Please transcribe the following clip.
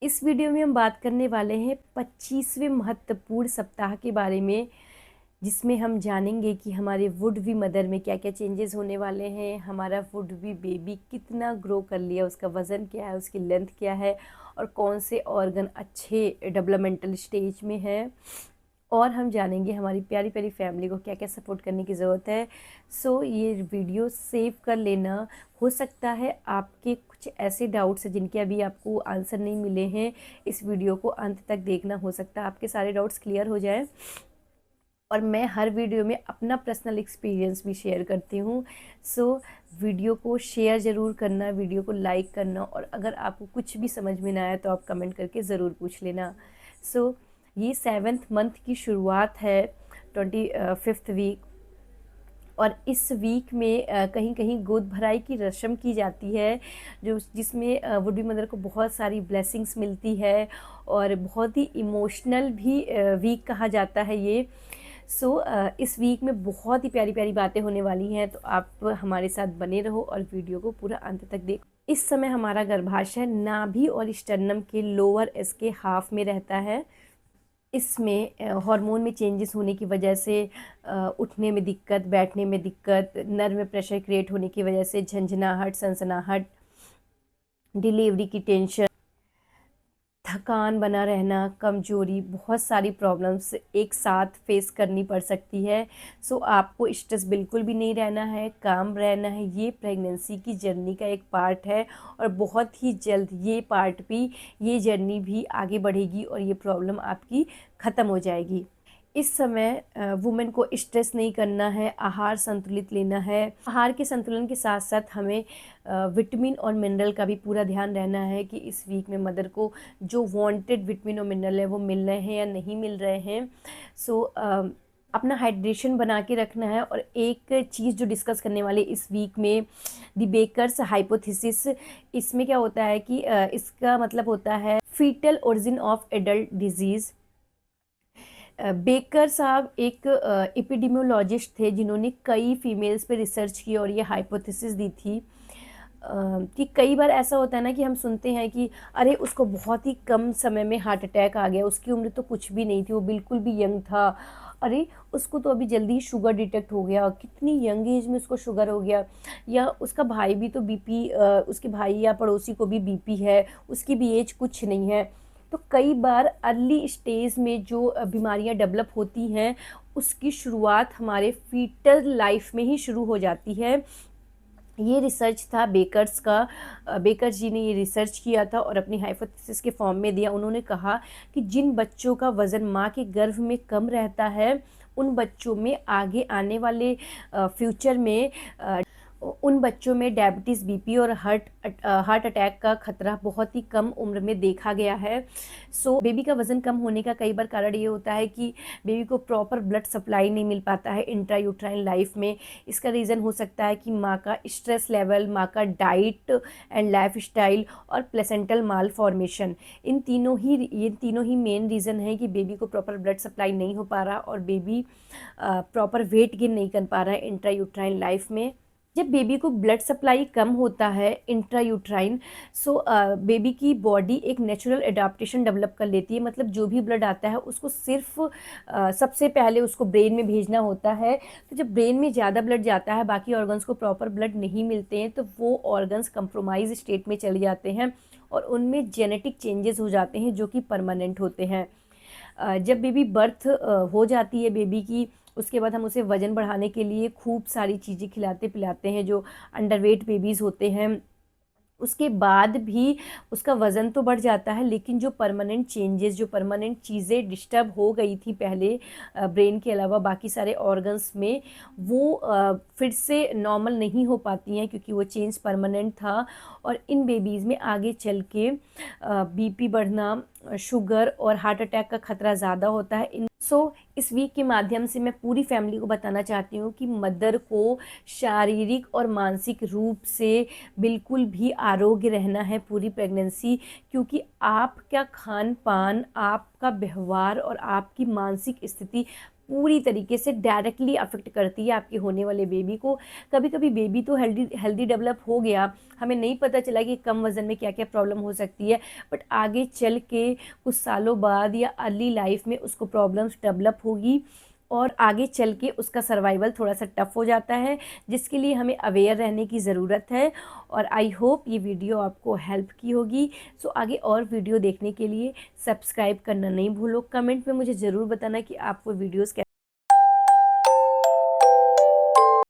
इस वीडियो में हम बात करने वाले हैं 25वें महत्वपूर्ण सप्ताह के बारे में, जिसमें हम जानेंगे कि हमारे वुड बी मदर में क्या क्या चेंजेस होने वाले हैं, हमारा वुड बी बेबी कितना ग्रो कर लिया, उसका वज़न क्या है, उसकी लेंथ क्या है और कौन से ऑर्गन अच्छे डेवलपमेंटल स्टेज में हैं। और हम जानेंगे हमारी प्यारी प्यारी फैमिली को क्या क्या सपोर्ट करने की ज़रूरत है। सो ये वीडियो सेव कर लेना। हो सकता है आपके कुछ ऐसे डाउट्स हैं जिनके अभी आपको आंसर नहीं मिले हैं, इस वीडियो को अंत तक देखना, हो सकता है आपके सारे डाउट्स क्लियर हो जाएं। और मैं हर वीडियो में अपना पर्सनल एक्सपीरियंस भी शेयर करती हूँ। सो वीडियो को शेयर ज़रूर करना, वीडियो को लाइक करना, और अगर आपको कुछ भी समझ में ना आया तो आप कमेंट करके ज़रूर पूछ लेना। सो ये 7th मंथ की शुरुआत है, 25th वीक। और इस वीक में कहीं कहीं गोद भराई की रस्म की जाती है, जिसमें वुड बी मदर को बहुत सारी ब्लेसिंग्स मिलती है और बहुत ही इमोशनल भी वीक कहा जाता है ये। सो इस वीक में बहुत ही प्यारी प्यारी बातें होने वाली हैं, तो आप हमारे साथ बने रहो और वीडियो को पूरा अंत तक देखो। इस समय हमारा गर्भाशय नाभि और स्टर्नम के लोअर एस के हाफ में रहता है। इसमें हार्मोन में चेंजेस होने की वजह से उठने में दिक्कत, बैठने में दिक्कत, नर्व में प्रेशर क्रिएट होने की वजह से झंझनाहट, सनसनाहट, डिलीवरी की टेंशन, थकान बना रहना, कमजोरी, बहुत सारी प्रॉब्लम्स एक साथ फेस करनी पड़ सकती है। सो आपको स्ट्रेस बिल्कुल भी नहीं रहना है, काम रहना है। ये प्रेगनेंसी की जर्नी का एक पार्ट है और बहुत ही जल्द ये जर्नी भी आगे बढ़ेगी और ये प्रॉब्लम आपकी ख़त्म हो जाएगी। इस समय वुमेन को स्ट्रेस नहीं करना है, आहार संतुलित लेना है। आहार के संतुलन के साथ साथ हमें विटामिन और मिनरल का भी पूरा ध्यान रहना है कि इस वीक में मदर को जो वांटेड विटामिन और मिनरल है वो मिल रहे हैं या नहीं मिल रहे हैं। सो अपना हाइड्रेशन बना के रखना है। और एक चीज़ जो डिस्कस करने वाले इस वीक में, द बेकर्स हाइपोथेसिस। इसमें क्या होता है कि इसका मतलब होता है fetal origin of adult disease. Baker साहब एक एपिडेमियोलॉजिस्ट थे जिन्होंने कई फीमेल्स पे रिसर्च की और ये हाइपोथेसिस दी थी कि कई बार ऐसा होता है ना कि हम सुनते हैं कि अरे उसको बहुत ही कम समय में हार्ट अटैक आ गया, उसकी उम्र तो कुछ भी नहीं थी, वो बिल्कुल भी यंग था, अरे उसको तो अभी जल्दी ही शुगर डिटेक्ट हो गया, कितनी यंग एज में उसको शुगर हो गया, या उसका भाई भी तो बीपी, उसके भाई या पड़ोसी को भी बीपी है, उसकी भी एज कुछ नहीं है। तो कई बार अर्ली स्टेज में जो बीमारियां डेवलप होती हैं उसकी शुरुआत हमारे फीटल लाइफ में ही शुरू हो जाती है। ये रिसर्च था बेकर्स का। बेकर जी ने ये रिसर्च किया था और अपनी हाइपोथेसिस के फॉर्म में दिया। उन्होंने कहा कि जिन बच्चों का वज़न माँ के गर्भ में कम रहता है उन बच्चों में आगे आने वाले फ्यूचर में उन बच्चों में डायबिटीज़, बीपी और हार्ट अटैक का खतरा बहुत ही कम उम्र में देखा गया है। सो बेबी का वज़न कम होने का कई बार कारण ये होता है कि बेबी को प्रॉपर ब्लड सप्लाई नहीं मिल पाता है इंट्रायूट्राइन लाइफ में। इसका रीज़न हो सकता है कि माँ का स्ट्रेस लेवल, माँ का डाइट एंड लाइफ स्टाइल और प्लेसेंटल माल फॉर्मेशन, ये तीनों ही मेन रीज़न है कि बेबी को प्रॉपर ब्लड सप्लाई नहीं हो पा रहा और बेबी प्रॉपर वेट गेन नहीं कर पा रहा है इंट्रायूट्राइन लाइफ में। जब बेबी को ब्लड सप्लाई कम होता है इंट्रायूट्राइन, सो बेबी की बॉडी एक नेचुरल एडाप्टेशन डेवलप कर लेती है। मतलब जो भी ब्लड आता है उसको सिर्फ सबसे पहले उसको ब्रेन में भेजना होता है। तो जब ब्रेन में ज़्यादा ब्लड जाता है, बाकी ऑर्गन्स को प्रॉपर ब्लड नहीं मिलते हैं, तो वो ऑर्गन्स कंप्रोमाइज स्टेट में चले जाते हैं और उनमें जेनेटिक चेंजेस हो जाते हैं जो कि परमानेंट होते हैं। जब बेबी बर्थ हो जाती है बेबी की, उसके बाद हम उसे वज़न बढ़ाने के लिए खूब सारी चीज़ें खिलाते पिलाते हैं। जो अंडरवेट बेबीज़ होते हैं उसके बाद भी उसका वज़न तो बढ़ जाता है, लेकिन जो परमानेंट चेंजेस, जो परमानेंट चीज़ें डिस्टर्ब हो गई थी पहले ब्रेन के अलावा बाकी सारे ऑर्गन्स में, वो फिर से नॉर्मल नहीं हो पाती हैं क्योंकि वो चेंज परमानेंट था। और इन बेबीज़ में आगे चल के बीपी बढ़ना, शुगर और हार्ट अटैक का खतरा ज़्यादा होता है। इस वीक के माध्यम से मैं पूरी फैमिली को बताना चाहती हूँ कि मदर को शारीरिक और मानसिक रूप से बिल्कुल भी आरोग्य रहना है पूरी प्रेगनेंसी, क्योंकि आपका खान पान, आपका व्यवहार और आपकी मानसिक स्थिति पूरी तरीके से डायरेक्टली अफेक्ट करती है आपके होने वाले बेबी को। कभी कभी बेबी तो हेल्दी डेवलप हो गया, हमें नहीं पता चला कि कम वज़न में क्या क्या प्रॉब्लम हो सकती है, बट आगे चल के कुछ सालों बाद या अर्ली लाइफ में उसको प्रॉब्लम्स डेवलप होगी और आगे चल के उसका सर्वाइवल थोड़ा सा टफ हो जाता है, जिसके लिए हमें अवेयर रहने की ज़रूरत है। और आई होप ये वीडियो आपको हेल्प की होगी। सो आगे और वीडियो देखने के लिए सब्सक्राइब करना नहीं भूलो। कमेंट में मुझे ज़रूर बताना कि आपको वीडियोज़